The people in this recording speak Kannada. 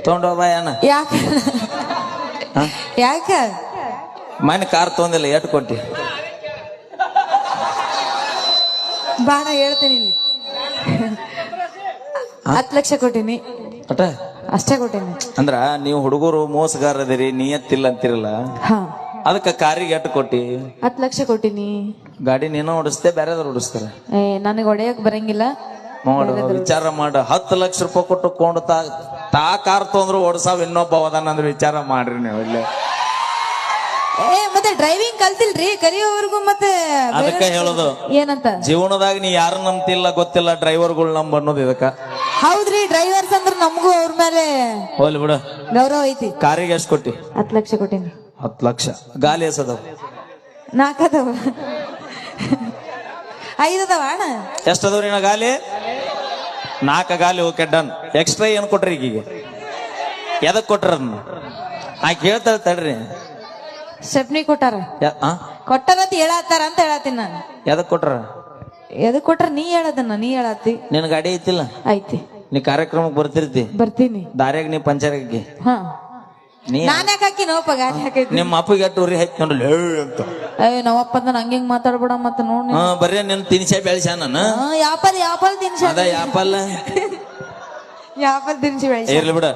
ತೊಗೊಂಡೋಗ ಏನ ಯಾಕ ಯಾಕ ಮನೆ ಕಾರ್ ತೊಗೊಂದಿಲ್ಲ ಎಟ್ ಕೊಟ್ಟಿ ಬಾಣ ಹೇಳ್ತೇನೆ ಇಲ್ಲಿ 10 ಲಕ್ಷ ಕೊಟ್ಟಿನಿ ಅಟ ಅಷ್ಟೇ ಕೊಟ್ಟಿನಿ. ಅಂದ್ರ ನೀವು ಹುಡುಗರು ಮೋಸಗಾರದಿರಿ ನಿಯತ್ತಿಲ್ಲ ಅಂತಿರಲ್ಲ, ಹಾ ಅದಕ್ಕ ಕಾರಿಗೆ ಎಟ್ ಕೊಟ್ಟಿ? 10 ಲಕ್ಷ ಕೊಟ್ಟಿನಿ. ಗಾಡಿ ನೀನು ಓಡಿಸ್ತೆ, ಬೇರೆದವ್ರು ಓಡಿಸ್ತಾರ? ನನಗೆ ಹೊಡೆಯಕ್ ಬರಂಗಿಲ್ಲ. ನೋಡು, ವಿಚಾರ ಮಾಡ. 10 ಲಕ್ಷ ರೂಪಾಯಿ ಕೊಟ್ಟು ಕೊಂಡು ತಾ ಕಾರ್ ತೊಂದ್ರು ಓಡಿಸಾವ್ ಇನ್ನೊಬ್ಬ ಹೋದಾನಂದ್ರೆ ವಿಚಾರ ಮಾಡ್ರಿ ನೀವು. ಇಲ್ಲೇ ಮತ್ತೆ ಡ್ರೈವಿಂಗ್ ಕಲ್ತಿಲ್ರಿ, ಕಲಿಯೋವರೆಗೂ ಮತ್ತೆ ಅದಕ್ಕ ಹೇಳೋದು ಏನಂತ, ಜೀವನದಾಗ ನೀ ಯಾರು ನಂಬ್ತಿಲ್ಲ ಗೊತ್ತಿಲ್ಲ, ಡ್ರೈವರ್ಗಳು ನಂಬ ಅನ್ನೋದು ಇದಕ್ಕ. ಹೌದ್ರಿ, ಡ್ರೈವರ್ಸ್ ಅಂದ್ರ ನಮಗೂ ಅವ್ರ ಮೇಲೆ ಹೋಗ್ಲಿ ಬಿಡ, ಗೌರವ ಐತಿ. ಕಾರಿಗೆ ಎಷ್ಟು ಕೊಟ್ಟಿ? 10 ಲಕ್ಷ ಕೊಟ್ಟಿನಿ. 10 ಲಕ್ಷ. ಗಾಲಿ ಎಸದವ್? 4 ಅದಾವ. 5 ಅದಾವ ಅಣ್ಣ. ಎಷ್ಟದವ್ರಿ ನಾ ಗಾಲಿ? 4 ಗಾಲಿ. Okay done. ಎಕ್ಸ್ಟ್ರಾ ಏನ್ ಕೊಟ್ರಿ ಈಗೀಗ? ಎದಕ್ ಕೊಟ್ರ? ಆಕೆ ಹೇಳ್ತಾಳ ತಡ್ರಿ. ಸ್ಟೆಪ್ನಿ ಕೊಟ್ಟಾರ. ಕೊಟ್ಟಾರಂತ ಹೇಳತ್ತಾರ ಅಂತ ಹೇಳತ್ತೀನಿ ನಾನು. ಎದಕ್ ಕೊಟ್ರ? ಎದಕ್ ಕೊಟ್ರ ನೀ ಹೇಳದನ್ನ, ನೀ ಹೇಳತ್ತಿ. ನಿನ್ ಗಾಡಿ ಐತಿಲ್ಲ? ಐತಿ. ನೀ ಕಾರ್ಯಕ್ರಮಕ್ಕೆ ಬರ್ತಿರ್ತಿ? ಬರ್ತೀನಿ. ದಾರ್ಯಾಗ ನೀ ಪಂಚರ್ಗೆ ಹಾ ನೀ ನಾನ್ ಯಾಕೆ ಹಾಕಿ ನೋಪ ಗಾಡಿ ಹಾಕೈತಿ. ನಿಮ್ಮ ಅಪ್ಪಗೆ ಟೂರಿ ಹಾಕಿ ನೋಡ್ಲಿ ಅಂತ. ನಾವಪ್ಪ ಹಂಗಿಂಗ್ ಮಾತಾಡ್ಬೇಡ ಮತ್ತ ನೋಡಿ. ಬರ್ರಿ ನಿನ್ ತಿನ್ಸೆ ಬೆಳೆಸ ನಾನು. ಯಾಪಲ್ ತಿನ್ಸಿ ಅದ ಯಾಪಲ್ಲ ಯಾಪಲ್ ತಿನ್ಸಿ ಬೆಳೆಸಿ ಇರ್ಲಿ ಬಿಡ.